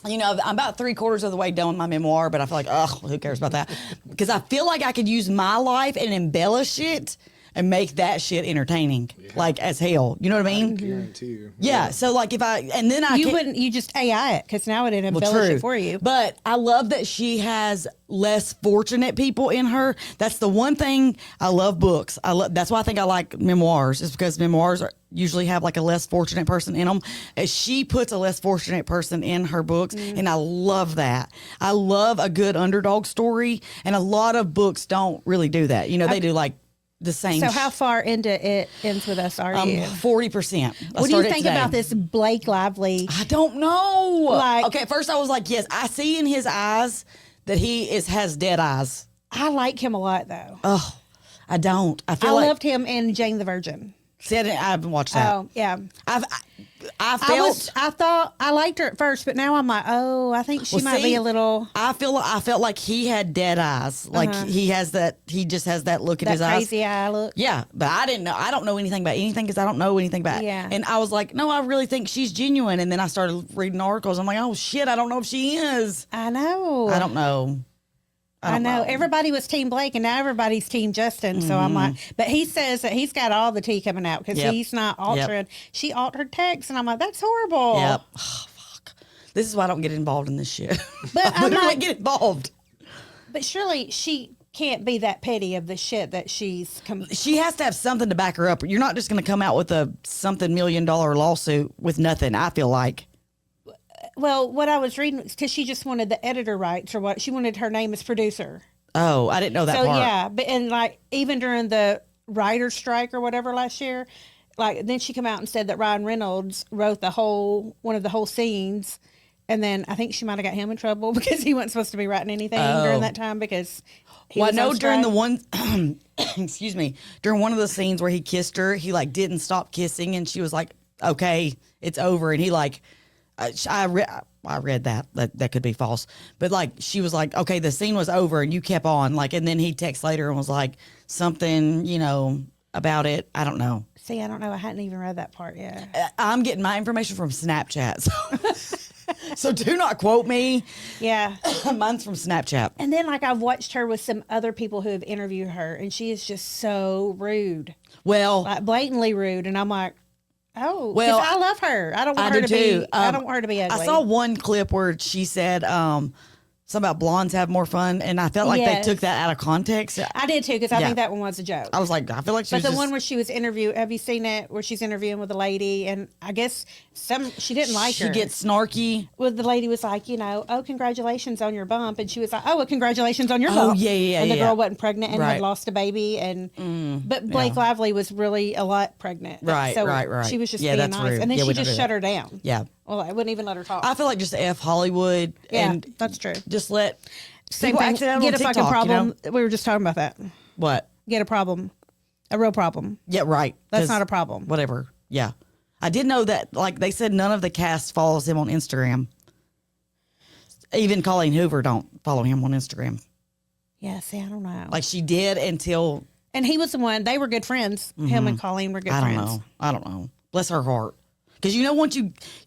You know, I'm about 3/4 of the way done with my memoir, but I feel like, who cares about that? Because I feel like I could use my life and embellish it and make that shit entertaining, like as hell. You know what I mean? Guarantee you. Yeah. So like if I, and then I You can't- wouldn't. You just AI it because now it'd well, embellish true. it for you. But I love that she has less fortunate people in her. That's the one thing I love books. That's why I think I like memoirs, is because memoirs usually have like a less fortunate person in them. She puts a less fortunate person in her books, and I love that. I love a good underdog story, and a lot of books don't really do that. You know, they do like the same. So how far into It Ends With Us are you? 40%. What do you think about this Blake Lively? I don't know. Like- okay, at first I was like, yes, I see in his eyes that he has dead eyes. I like him a lot though. Oh, I don't. I feel I like loved him in Jane the Virgin. See, I haven't watched that. Oh yeah. I felt. I thought I liked her at first, but now I'm like, oh, I think she Well, might see, be a little I felt like he had dead eyes. Like he has that. He just has that look in that his eyes. crazy eye look. Yeah, but I didn't know. I don't know anything about anything because I don't know anything about. Yeah. And I was like, no, I really think she's genuine. And then I started reading articles. I'm like, oh shit, I don't know if she is. I know. I don't know. I know. Everybody was Team Blake, and now everybody's Team Justin. So I'm like, but he says that he's got all the tea coming out because Yep. he's not altering. She altered text, and I'm like, that's horrible. Yep. Oh, fuck. This is why I don't get involved in this shit. But I'm I like, get involved. but surely she can't be that petty of the shit that she's. She has to have something to back her up. You're not just going to come out with a something $1 million lawsuit with nothing. I feel like. Well, what I was reading, because she just wanted the editor rights or what, she wanted her name as producer. Oh, I didn't know that So part. yeah, but and like even during the writer's strike or whatever last year, like then she came out and said that Ryan Reynolds wrote one of the whole scenes, and then I think she might have got him in trouble because he wasn't supposed to be writing anything during that time because. Well, I was know on during strike. the one, excuse me, during one of the scenes where he kissed her, he like didn't stop kissing, and she was like, "Okay, it's over," and he like. I read that could be false, but like she was like, okay, the scene was over and you kept on like, and then he texted later and was like something, you know, about it. I don't know. See, I don't know. I hadn't even read that part yet. I'm getting my information from Snapchat, so do not quote me. Yeah. Mine's from Snapchat. And then like I've watched her with some other people who have interviewed her, and she is just so rude, Well, like blatantly rude, and I'm like. Oh, Well, well, I love her. I don't want I her do to be. too. I don't want her to be ugly. I saw one clip where she said something about blondes have more fun, and I felt like Yes. they took that out of context. I did too because I Yeah. think that one was a joke. I was like, I feel like she But was the just, one where she was interviewed, have you seen it? Where she's interviewing with a lady, and I guess she didn't like she her. gets snarky. Well, the lady was like, oh, congratulations on your bump, and she was like, oh, well, congratulations on your Oh, bump. yeah, And the yeah. girl wasn't pregnant and Right. had lost a baby, and but Blake Lively was really a lot pregnant. Right, so right. She was just Yeah, being that's nice, rude. and then Yeah, she we don't just do shut that. her down. Yeah. Well, I wouldn't even let her talk. I feel like just F Hollywood. Yeah, and that's true. Just let Same people thing. act it out Get on a TikTok, fucking you problem. know? We were just talking about that. What? Get a problem, a real problem. Yeah, right. That's 'Cause not a problem. Whatever. Yeah. I did know that, like, they said none of the cast follows him on Instagram. Even Colleen Hoover don't follow him on Instagram. Yeah, see, I don't know. Like, she did until, And he was the one. They were good friends. Him and Colleen were good I don't friends. know. I don't know. Bless her heart. Because, you know, once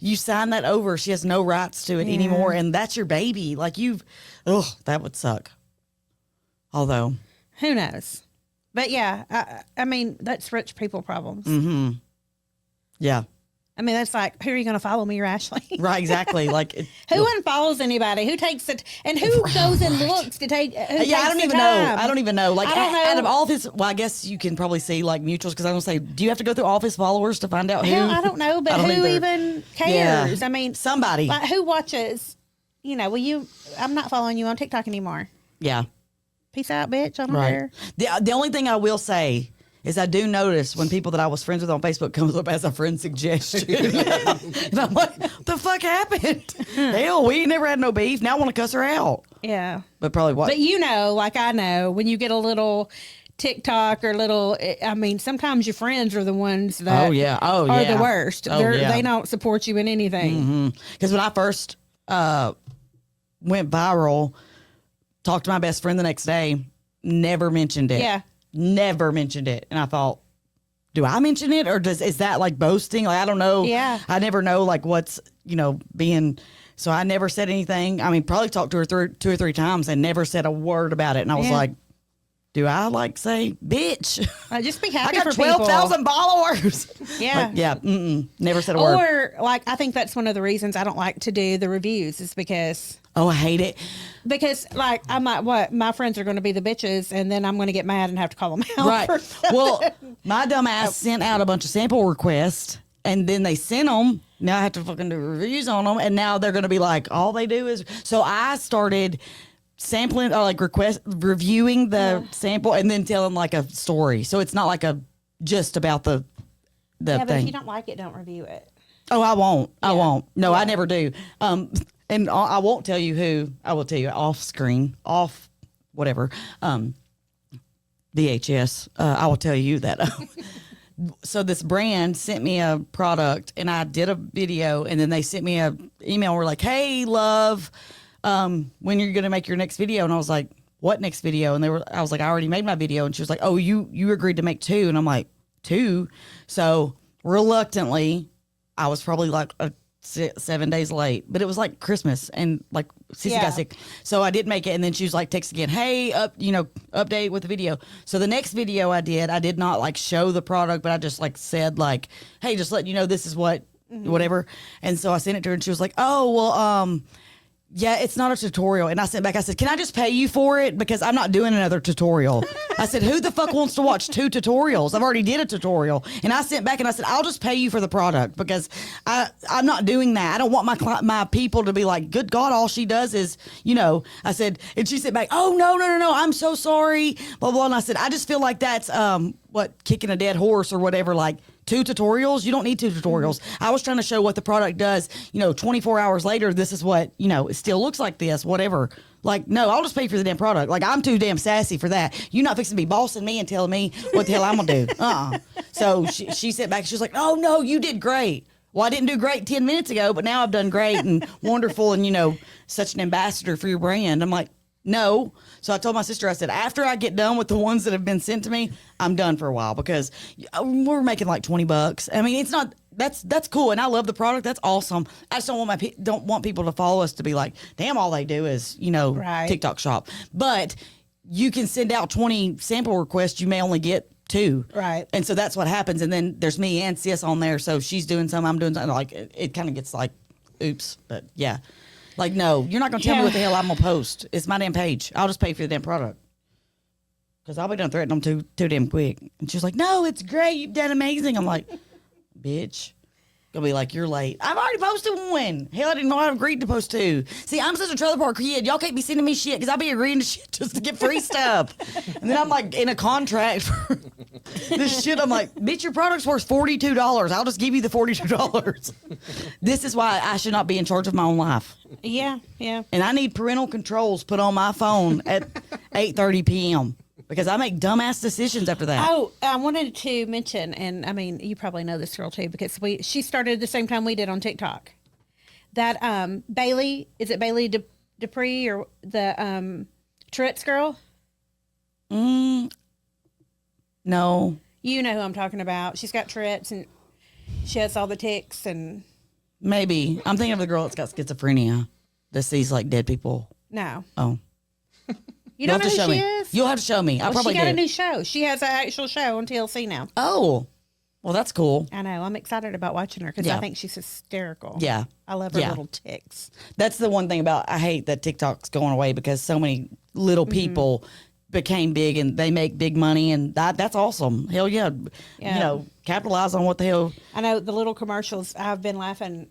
you sign that over, she has no rights to it anymore. And that's your baby. Like, that would suck. Although. Who knows? But yeah, I mean, that's rich people problems. Yeah. I mean, that's like, who are you going to follow, me or Ashley? Right, exactly. Like, Who unfollows anybody? Who takes it? And who goes and looks to take? I don't even know. I don't even know. Like, I don't know. out of all of his, well, I guess you can probably see like mutuals because I was going to say, do you have to go through all of his followers to find out who? Hell, I don't know, but I don't who either. even cares? Yeah. I mean, Somebody. like, who watches? You know, I'm not following you on TikTok anymore. Yeah. Peace out, bitch. I don't Right. care. The only thing I will say is I do notice when people that I was friends with on Facebook comes up as a friend suggestion. And I'm like, what the fuck happened? Hell, we ain't never had no beef. Now I want to cuss her out. Yeah. But probably what? But you know, like I know, when you get a little TikTok or I mean, sometimes your friends are the ones that Oh, yeah. Oh, are yeah. the worst. Oh, yeah. They don't support you in anything. Because when I first went viral, talked to my best friend the next day, never mentioned it. Yeah. Never mentioned it. And I thought, do I mention it or is that like boasting? Like, I don't know. Yeah. I never know like what's, being, so I never said anything. I mean, probably talked to her 2 or 3 times and never said a word about it. And I was Yeah. like, do I like say, bitch? Just be I happy got for people. 12,000 followers. Yeah. Like, yeah. Never said a word. Or like, I think that's one of the reasons I don't like to do the reviews is because Oh, I hate it. like I'm like, what, my friends are going to be the bitches and then I'm going to get mad and have to call them out. Right. for something. Well, my dumb ass sent out a bunch of sample requests and then they sent them. Now I have to fucking do reviews on them. And now they're going to be like, all they do is. So I started sampling or like reviewing the sample and then telling like a story. So it's not like just about the yeah, but if thing. you don't like it, don't review it. Oh, I won't. I won't. No, I never do. And I won't tell you who. I will tell you off screen, off whatever. VHS. I will tell you that. So this brand sent me a product, and I did a video, and then they sent me a email. We're like, "Hey, love, when you're gonna make your next video?" And I was like, "What next video?" And I was like, "I already made my video." And she was like, "Oh, you agreed to make 2?" And I'm like, 2? So reluctantly, I was probably like 7 days late, but it was like Christmas and like Cece Yeah. got sick. So I did make it. And then she was like, text again, hey, update with the video. So the next video I did not like show the product, but I just like said like, hey, just letting you know, this is what, whatever. And so I sent it to her and she was like, oh, well, yeah, it's not a tutorial. And I sent back, I said, can I just pay you for it? Because I'm not doing another tutorial. I said, who the fuck wants to watch 2 tutorials? I've already did a tutorial. And I sent back and I said, I'll just pay you for the product because I'm not doing that. I don't want my people to be like, good God, all she does is, I said, and she sent back, oh, no, I'm so sorry, blah, blah. And I said, I just feel like that's, kicking a dead horse or whatever, like, 2 tutorials? You don't need 2 tutorials. I was trying to show what the product does. 24 hours later, this is what, it still looks like this, whatever. Like, no, I'll just pay for the damn product. Like, I'm too damn sassy for that. You're not fixing to be bossing me and telling me what the hell I'm going to do. So she sent back. She was like, oh, no, you did great. Well, I didn't do great 10 minutes ago, but now I've done great and wonderful and, such an ambassador for your brand. I'm like, no. So I told my sister, I said, after I get done with the ones that have been sent to me, I'm done for a while because we're making like $20. I mean, it's not, that's cool. And I love the product. That's awesome. I just don't want people to follow us to be like, damn, all they do is, Right. TikTok shop. But you can send out 20 sample requests. You may only get 2. Right. And so that's what happens. And then there's me and Sis on there. So she's doing some, I'm doing something. Like it kind of gets like, oops. But yeah. Like, no, you're not going to tell me what the hell I'm going to post. It's my damn page. I'll just pay for the damn product. Because I'll be done threatening them too damn quick. And she's like, no, it's great. You've done amazing. I'm like, bitch. Gonna be like, you're late. I've already posted 1. Hell, I didn't know I agreed to post 2. See, I'm such a trailer park kid. Y'all can't be sending me shit because I'll be agreeing to shit just to get free stuff. And then I'm like in a contract for this shit. I'm like, bitch, your product's worth $42. I'll just give you the $42. This is why I should not be in charge of my own life. Yeah. Yeah. And I need parental controls put on my phone at 8:30 p.m. because I make dumbass decisions after that. Oh, I wanted to mention, and I mean, you probably know this girl too because she started at the same time we did on TikTok. That Bailey, is it Bailey Dupree or the Tourette's girl? No. You know who I'm talking about. She's got Tourette's and she has all the tics and Maybe. I'm thinking of the girl that's got schizophrenia that sees like dead people. no. Oh. You don't know You'll have to who show she me. is? You'll have to show me. I Well, probably she got do. a new show. She has an actual show on TLC now. Oh. Well, that's cool. I know. I'm excited about watching her because Yeah. I think she's hysterical. Yeah. I love her Yeah. little ticks. That's the one thing about, I hate that TikTok's going away because so many little people became big and they make big money, and that's awesome. Hell yeah. Yeah. You know, capitalize on what the hell. I know the little commercials. I've been laughing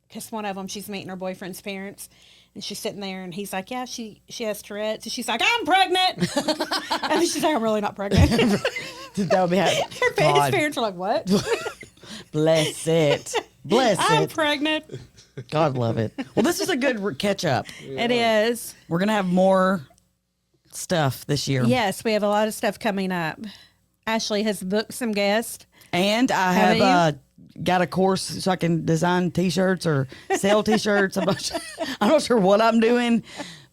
because one of them, she's meeting her boyfriend's parents, and she's sitting there, and he's like, "Yeah, she has Tourette's," and she's like, "I'm pregnant," and she's like, "I'm really not pregnant." That would be His God, parents are like, "What? bless it. Bless I'm it. pregnant." God love it. Well, this is a good catch up. It is. We're going to have more stuff this year. Yes, we have a lot of stuff coming up. Ashley has booked some guests. And I Haven't have got a course so I can design T-shirts or sell T-shirts. I'm not sure what I'm doing,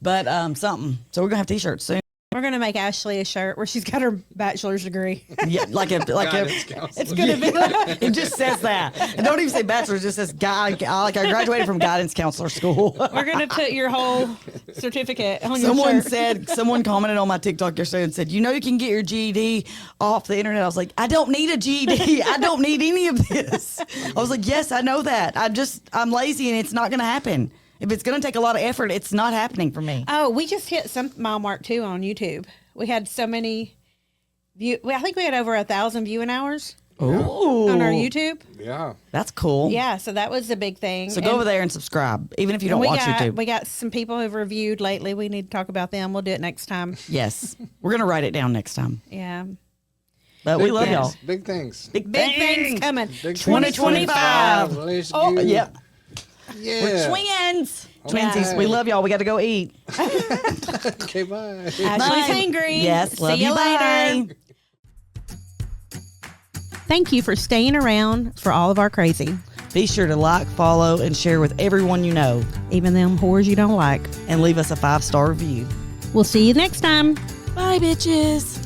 but something. So we're going to have T-shirts soon. We're gonna make Ashley a shirt where she's got her bachelor's degree. Yeah, Guidance counselor. It's gonna be like, it just says that. It don't even say bachelor. It just says I graduated from guidance counselor school. we're gonna put your whole certificate on Someone your shirt. someone commented on my TikTok yesterday and said, you know, you can get your GED off the internet. I was like, I don't need a GED. I don't need any of this. I was like, yes, I know that. I'm lazy and it's not going to happen. If it's going to take a lot of effort, it's not happening for me. Oh, we just hit some mile mark too on YouTube. We had so many I think we had over 1,000 viewing hours Ooh. on our YouTube. Yeah. That's cool. Yeah, so that was a big thing. So go over there and subscribe, even if you don't we watch got, YouTube. We got some people who've reviewed lately. We need to talk about them. We'll do it next time. Yes. We're going to write it down next time. Yeah. But we love things. y'all. Big things. Big Things coming. Big 2025. Let's Oh, do- yep. Yeah. We're twins. Okay. Twinsies. We love y'all. We got to go eat. Okay, bye. Ashley's Bye. hangry. Yes. See Love you you. later. Bye. Thank you for staying around for all of our crazy. Be sure to like, follow, and share with everyone you know. Even them whores you don't like. And leave us a 5-star review. We'll see you next time. Bye, bitches.